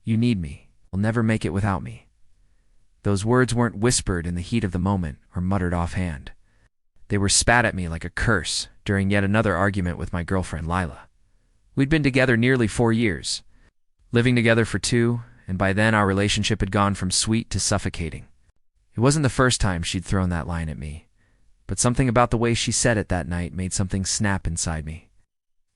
You need me. You'll never make it without me. Those words weren't whispered in the heat of the moment or muttered offhand. They were spat at me like a curse during yet another argument with my girlfriend Lila. We'd been together nearly 4 years, living together for 2, and by then our relationship had gone from sweet to suffocating. It wasn't the first time she'd thrown that line at me, but something about the way she said it that night made something snap inside me.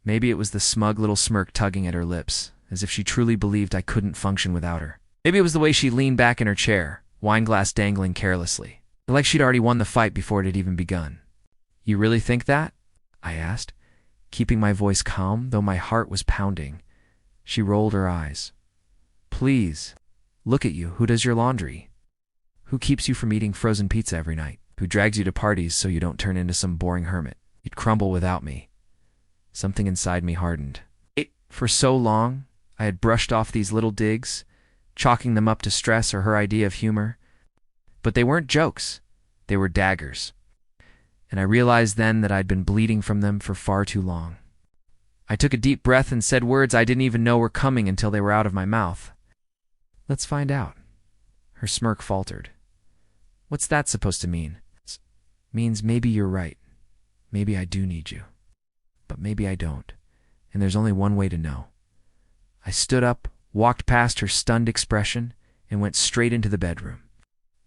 Maybe it was the smug little smirk tugging at her lips, as if she truly believed I couldn't function without her. Maybe it was the way she leaned back in her chair, wine glass dangling carelessly, like she'd already won the fight before it had even begun. You really think that? I asked, keeping my voice calm, though my heart was pounding. She rolled her eyes. Please, look at you. Who does your laundry? Who keeps you from eating frozen pizza every night? Who drags you to parties so you don't turn into some boring hermit? You'd crumble without me. Something inside me hardened. For so long, I had brushed off these little digs, chalking them up to stress or her idea of humor. But they weren't jokes. They were daggers. And I realized then that I'd been bleeding from them for far too long. I took a deep breath and said words I didn't even know were coming until they were out of my mouth. Let's find out. Her smirk faltered. What's that supposed to mean? Means maybe you're right. Maybe I do need you. But maybe I don't. And there's only one way to know. I stood up, walked past her stunned expression, and went straight into the bedroom.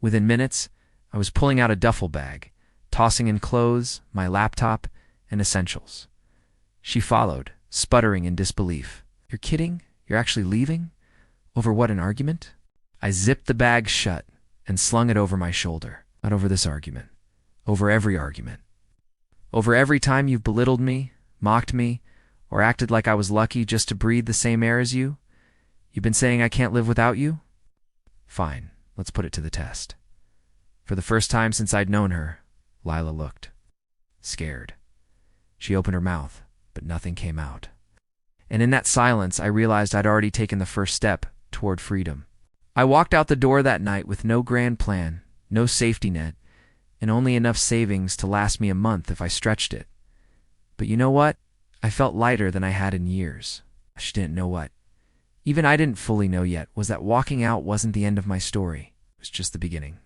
Within minutes, I was pulling out a duffel bag, tossing in clothes, my laptop, and essentials. She followed, sputtering in disbelief. You're kidding? You're actually leaving? Over what, an argument? I zipped the bag shut and slung it over my shoulder. Not over this argument. Over every argument. Over every time you've belittled me, mocked me, or acted like I was lucky just to breathe the same air as you? You've been saying I can't live without you? Fine, let's put it to the test. For the first time since I'd known her, Lila looked scared. She opened her mouth, but nothing came out. And in that silence, I realized I'd already taken the first step toward freedom. I walked out the door that night with no grand plan, no safety net, and only enough savings to last me a month if I stretched it. But you know what? I felt lighter than I had in years. She didn't know what. Even I didn't fully know yet was that walking out wasn't the end of my story. It was just the beginning.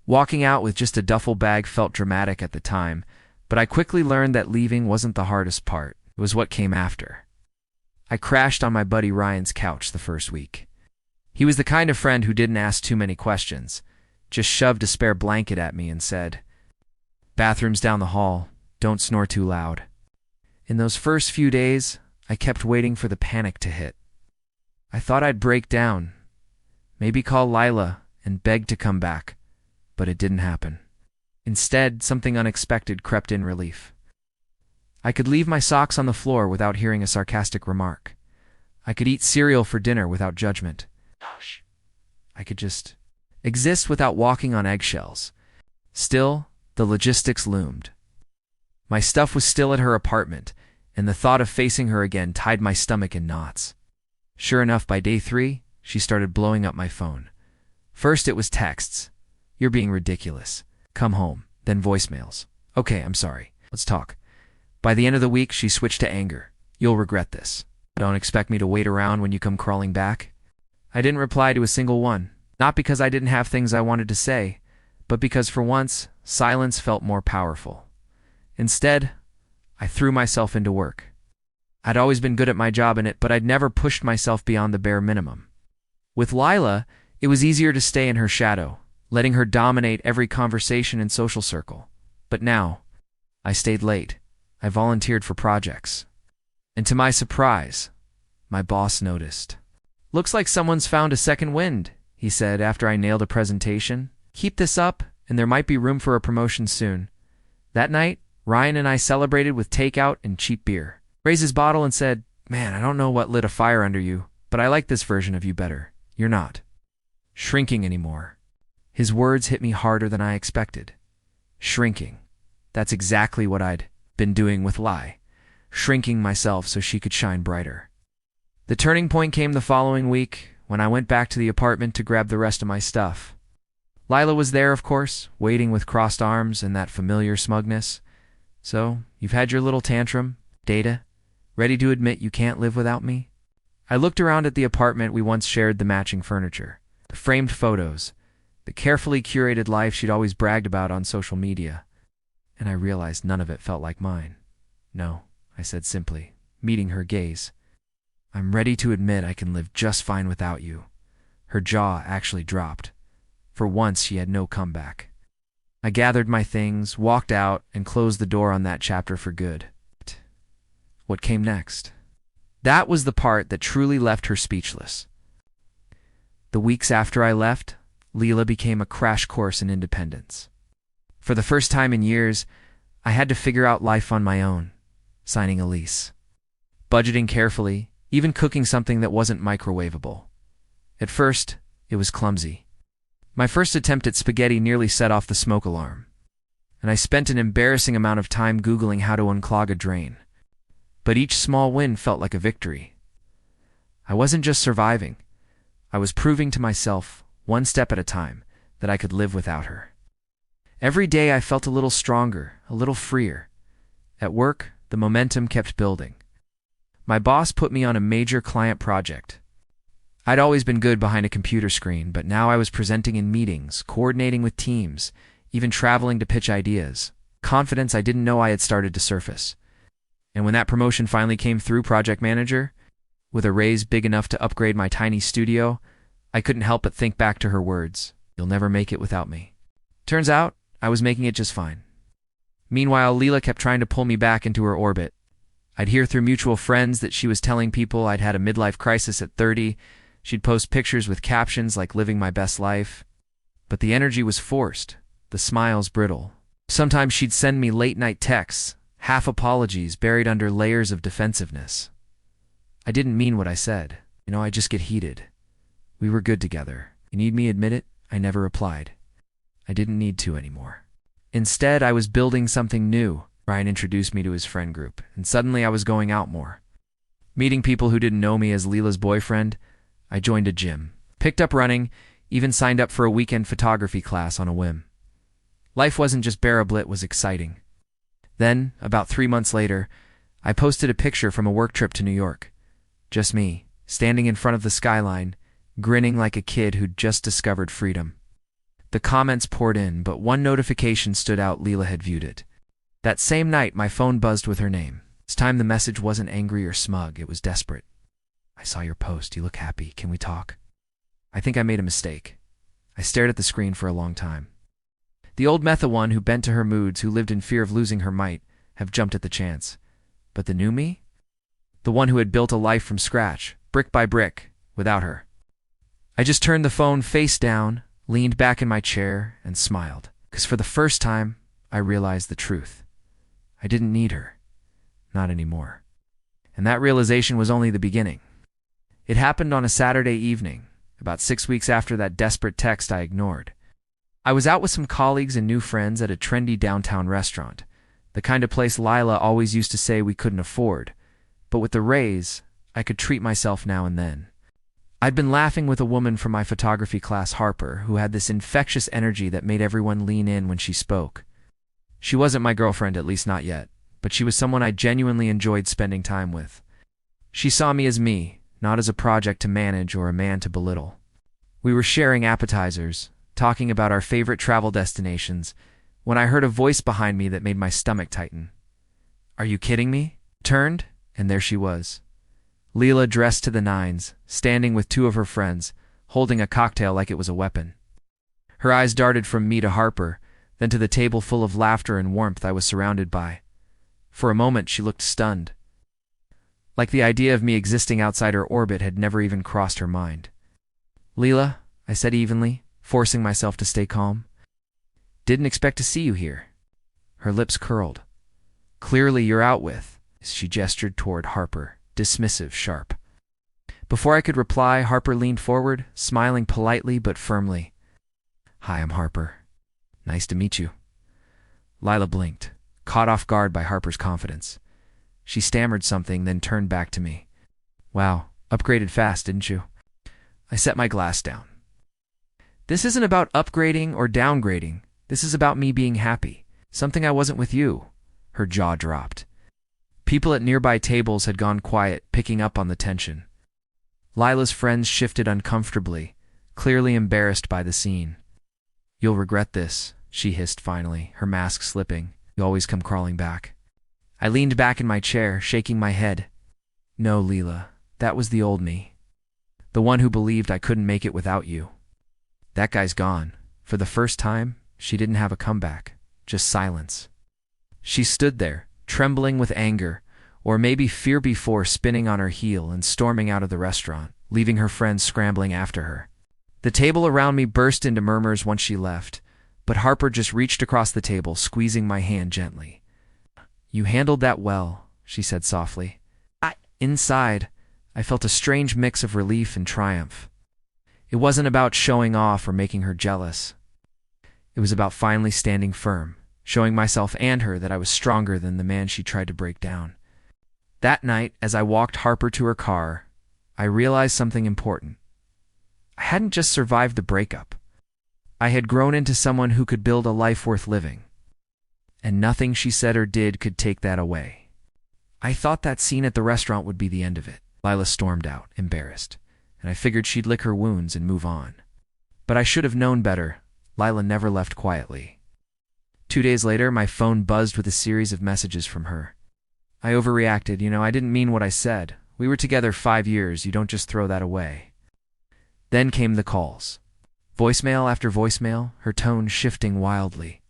Walking out with just a duffel bag felt dramatic at the time, but I quickly learned that leaving wasn't the hardest part. It was what came after. I crashed on my buddy Ryan's couch the first week. He was the kind of friend who didn't ask too many questions, just shoved a spare blanket at me and said, "Bathroom's down the hall. Don't snore too loud." In those first few days, I kept waiting for the panic to hit. I thought I'd break down, maybe call Lila and beg to come back, but it didn't happen. Instead, something unexpected crept in relief. I could leave my socks on the floor without hearing a sarcastic remark. I could eat cereal for dinner without judgment. I could just exist without walking on eggshells. Still, the logistics loomed. My stuff was still at her apartment, and the thought of facing her again tied my stomach in knots. Sure enough, by day 3, she started blowing up my phone. First it was texts. "You're being ridiculous. Come home." Then voicemails. "Okay, I'm sorry. Let's talk." By the end of the week, she switched to anger. "You'll regret this. Don't expect me to wait around when you come crawling back." I didn't reply to a single one, not because I didn't have things I wanted to say, but because for once, silence felt more powerful. Instead, I threw myself into work. I'd always been good at my job in it, but I'd never pushed myself beyond the bare minimum. With Lila, it was easier to stay in her shadow, letting her dominate every conversation and social circle. But now, I stayed late. I volunteered for projects. And to my surprise, my boss noticed. "Looks like someone's found a second wind," he said after I nailed a presentation. "Keep this up, and there might be room for a promotion soon." That night, Ryan and I celebrated with takeout and cheap beer. Raised his bottle and said, "Man, I don't know what lit a fire under you, but I like this version of you better. You're not shrinking anymore." His words hit me harder than I expected. Shrinking. That's exactly what I'd been doing with Lai. Shrinking myself so she could shine brighter. The turning point came the following week, when I went back to the apartment to grab the rest of my stuff. Lila was there, of course, waiting with crossed arms and that familiar smugness. "So, you've had your little tantrum, Data? Ready to admit you can't live without me?" I looked around at the apartment we once shared, the matching furniture, the framed photos, the carefully curated life she'd always bragged about on social media, and I realized none of it felt like mine. "No," I said simply, meeting her gaze. "I'm ready to admit I can live just fine without you." Her jaw actually dropped. For once, she had no comeback. I gathered my things, walked out, and closed the door on that chapter for good. What came next? That was the part that truly left her speechless. The weeks after I left, Lila became a crash course in independence. For the first time in years, I had to figure out life on my own, signing a lease, budgeting carefully, even cooking something that wasn't microwavable. At first, it was clumsy. My first attempt at spaghetti nearly set off the smoke alarm, and I spent an embarrassing amount of time Googling how to unclog a drain. But each small win felt like a victory. I wasn't just surviving. I was proving to myself, one step at a time, that I could live without her. Every day I felt a little stronger, a little freer. At work, the momentum kept building. My boss put me on a major client project. I'd always been good behind a computer screen, but now I was presenting in meetings, coordinating with teams, even traveling to pitch ideas. Confidence I didn't know I had started to surface. And when that promotion finally came through, project manager, with a raise big enough to upgrade my tiny studio, I couldn't help but think back to her words, "You'll never make it without me." Turns out, I was making it just fine. Meanwhile, Lila kept trying to pull me back into her orbit. I'd hear through mutual friends that she was telling people I'd had a midlife crisis at 30. She'd post pictures with captions like "living my best life." But the energy was forced, the smiles brittle. Sometimes she'd send me late-night texts, half apologies buried under layers of defensiveness. I didn't mean what I said. I just get heated. We were good together. You need me admit it? I never replied. I didn't need to anymore. Instead, I was building something new. Ryan introduced me to his friend group, and suddenly I was going out more. Meeting people who didn't know me as Lila's boyfriend, I joined a gym, picked up running, even signed up for a weekend photography class on a whim. Life wasn't just bearable, it was exciting. Then, about 3 months later, I posted a picture from a work trip to New York. Just me, standing in front of the skyline, grinning like a kid who'd just discovered freedom. The comments poured in, but one notification stood out. Lila had viewed it. That same night, my phone buzzed with her name. This time the message wasn't angry or smug, it was desperate. "I saw your post. You look happy. Can we talk?" I think I made a mistake. I stared at the screen for a long time. The old Metha one who bent to her moods, who lived in fear of losing her might have jumped at the chance. But the new me? The one who had built a life from scratch, brick by brick, without her. I just turned the phone face down, leaned back in my chair, and smiled. Because for the first time, I realized the truth. I didn't need her. Not anymore. And that realization was only the beginning. It happened on a Saturday evening, about 6 weeks after that desperate text I ignored. I was out with some colleagues and new friends at a trendy downtown restaurant, the kind of place Lila always used to say we couldn't afford, but with the raise, I could treat myself now and then. I'd been laughing with a woman from my photography class, Harper, who had this infectious energy that made everyone lean in when she spoke. She wasn't my girlfriend, at least not yet, but she was someone I genuinely enjoyed spending time with. She saw me as me, not as a project to manage or a man to belittle. We were sharing appetizers, talking about our favorite travel destinations, when I heard a voice behind me that made my stomach tighten. "Are you kidding me?" Turned, and there she was. Lila, dressed to the nines, standing with 2 of her friends, holding a cocktail like it was a weapon. Her eyes darted from me to Harper, then to the table full of laughter and warmth I was surrounded by. For a moment she looked stunned, like the idea of me existing outside her orbit had never even crossed her mind. "Lila," I said evenly, forcing myself to stay calm. "Didn't expect to see you here." Her lips curled. "Clearly you're out with," she gestured toward Harper, dismissive, sharp. Before I could reply, Harper leaned forward, smiling politely but firmly. "Hi, I'm Harper. Nice to meet you." Lila blinked, caught off guard by Harper's confidence. She stammered something, then turned back to me. "Wow, upgraded fast, didn't you?" I set my glass down. "This isn't about upgrading or downgrading. This is about me being happy. Something I wasn't with you." Her jaw dropped. People at nearby tables had gone quiet, picking up on the tension. Lila's friends shifted uncomfortably, clearly embarrassed by the scene. "You'll regret this," she hissed finally, her mask slipping. "You always come crawling back." I leaned back in my chair, shaking my head. "No, Lila, that was the old me. The one who believed I couldn't make it without you. That guy's gone." For the first time, she didn't have a comeback, just silence. She stood there, trembling with anger, or maybe fear before spinning on her heel and storming out of the restaurant, leaving her friends scrambling after her. The table around me burst into murmurs once she left, but Harper just reached across the table, squeezing my hand gently. "You handled that well," she said softly. Inside, I felt a strange mix of relief and triumph. It wasn't about showing off or making her jealous. It was about finally standing firm, showing myself and her that I was stronger than the man she tried to break down. That night, as I walked Harper to her car, I realized something important. I hadn't just survived the breakup. I had grown into someone who could build a life worth living. And nothing she said or did could take that away. I thought that scene at the restaurant would be the end of it. Lila stormed out, embarrassed, and I figured she'd lick her wounds and move on. But I should have known better. Lila never left quietly. 2 days later, my phone buzzed with a series of messages from her. "I overreacted, I didn't mean what I said. We were together 5 years, you don't just throw that away." Then came the calls. Voicemail after voicemail, her tone shifting wildly.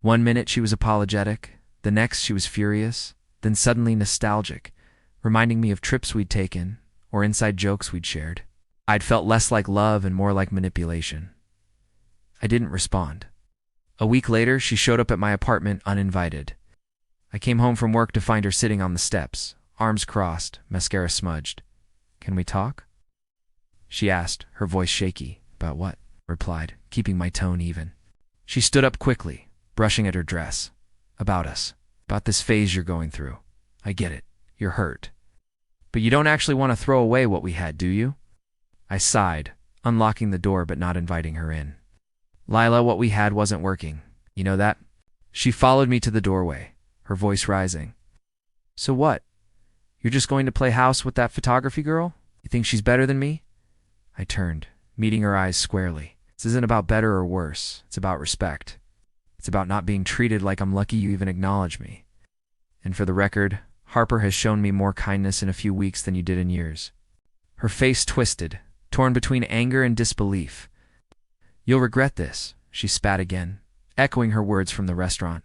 1 minute she was apologetic, the next she was furious, then suddenly nostalgic, reminding me of trips we'd taken or inside jokes we'd shared. I'd felt less like love and more like manipulation. I didn't respond. A week later, she showed up at my apartment uninvited. I came home from work to find her sitting on the steps, arms crossed, mascara smudged. "Can we talk?" she asked, her voice shaky. "About what?" I replied, keeping my tone even. She stood up quickly, brushing at her dress. "About us. About this phase you're going through. I get it. You're hurt. But you don't actually want to throw away what we had, do you?" I sighed, unlocking the door but not inviting her in. "Lila, what we had wasn't working. You know that?" She followed me to the doorway, her voice rising. "So what? You're just going to play house with that photography girl? You think she's better than me?" I turned, meeting her eyes squarely. "This isn't about better or worse. It's about respect. It's about not being treated like I'm lucky you even acknowledge me. And for the record, Harper has shown me more kindness in a few weeks than you did in years." Her face twisted, torn between anger and disbelief. "You'll regret this," she spat again, echoing her words from the restaurant.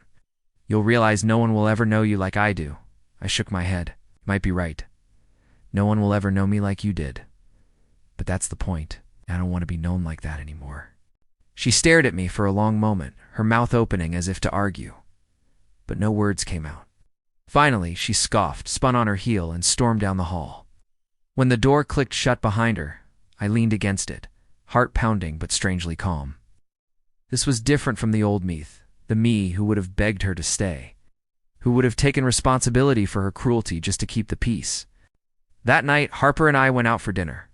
"You'll realize no one will ever know you like I do." I shook my head. "You might be right. No one will ever know me like you did. But that's the point. I don't want to be known like that anymore." She stared at me for a long moment, her mouth opening as if to argue. But no words came out. Finally, she scoffed, spun on her heel, and stormed down the hall. When the door clicked shut behind her, I leaned against it, heart pounding but strangely calm. This was different from the old me, the me who would have begged her to stay, who would have taken responsibility for her cruelty just to keep the peace. That night, Harper and I went out for dinner.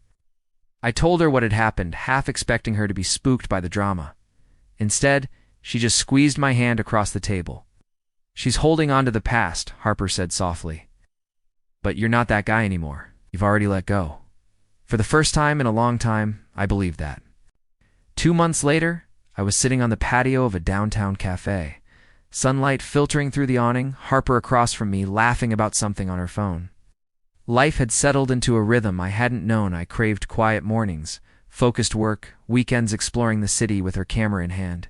I told her what had happened, half expecting her to be spooked by the drama. Instead, she just squeezed my hand across the table. "She's holding on to the past," Harper said softly. "But you're not that guy anymore. You've already let go." For the first time in a long time, I believed that. 2 months later, I was sitting on the patio of a downtown cafe, sunlight filtering through the awning, Harper across from me laughing about something on her phone. Life had settled into a rhythm I hadn't known. I craved quiet mornings, focused work, weekends exploring the city with her camera in hand.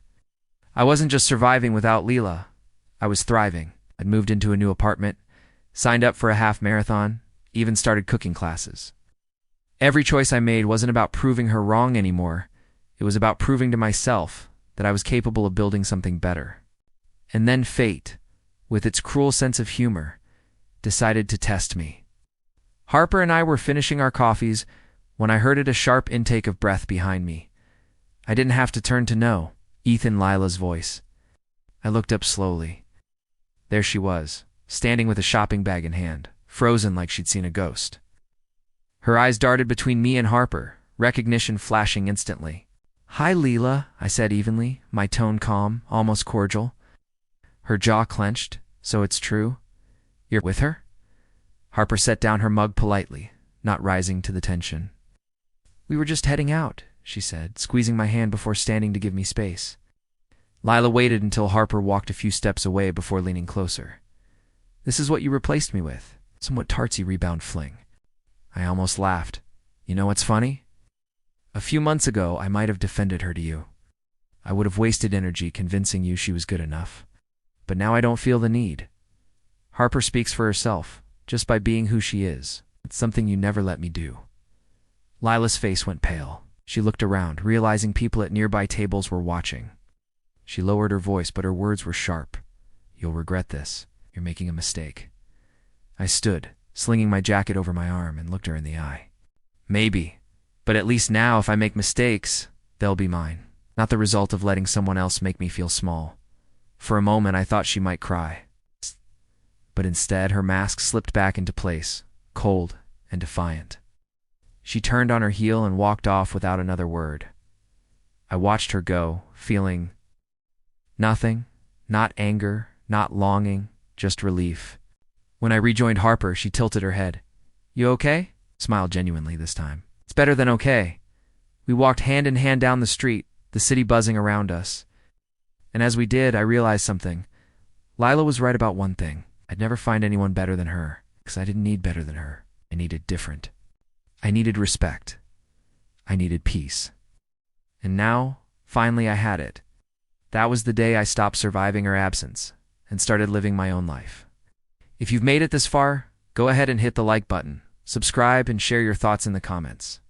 I wasn't just surviving without Lila. I was thriving. I'd moved into a new apartment, signed up for a half marathon, even started cooking classes. Every choice I made wasn't about proving her wrong anymore. It was about proving to myself that I was capable of building something better. And then fate, with its cruel sense of humor, decided to test me. Harper and I were finishing our coffees when I heard a sharp intake of breath behind me. I didn't have to turn to know, Ethan Lila's voice. I looked up slowly. There she was, standing with a shopping bag in hand, frozen like she'd seen a ghost. Her eyes darted between me and Harper, recognition flashing instantly. "Hi, Lila," I said evenly, my tone calm, almost cordial. Her jaw clenched. "So it's true? You're with her?" Harper set down her mug politely, not rising to the tension. "We were just heading out," she said, squeezing my hand before standing to give me space. Lila waited until Harper walked a few steps away before leaning closer. "This is what you replaced me with." Somewhat tartsy rebound fling. I almost laughed. "You know what's funny? A few months ago, I might have defended her to you. I would have wasted energy convincing you she was good enough. But now I don't feel the need. Harper speaks for herself, just by being who she is. It's something you never let me do." Lila's face went pale. She looked around, realizing people at nearby tables were watching. She lowered her voice, but her words were sharp. "You'll regret this. You're making a mistake." I stood, slinging my jacket over my arm, and looked her in the eye. "Maybe, but at least now if I make mistakes, they'll be mine, not the result of letting someone else make me feel small." For a moment I thought she might cry. But instead her mask slipped back into place, cold and defiant. She turned on her heel and walked off without another word. I watched her go, feeling nothing, not anger, not longing, just relief. When I rejoined Harper, she tilted her head. "You okay?" Smiled genuinely this time. "It's better than okay." We walked hand in hand down the street, the city buzzing around us. And as we did, I realized something. Lila was right about one thing. I'd never find anyone better than her, because I didn't need better than her. I needed different. I needed respect. I needed peace. And now, finally I had it. That was the day I stopped surviving her absence and started living my own life. If you've made it this far, go ahead and hit the like button, subscribe, and share your thoughts in the comments.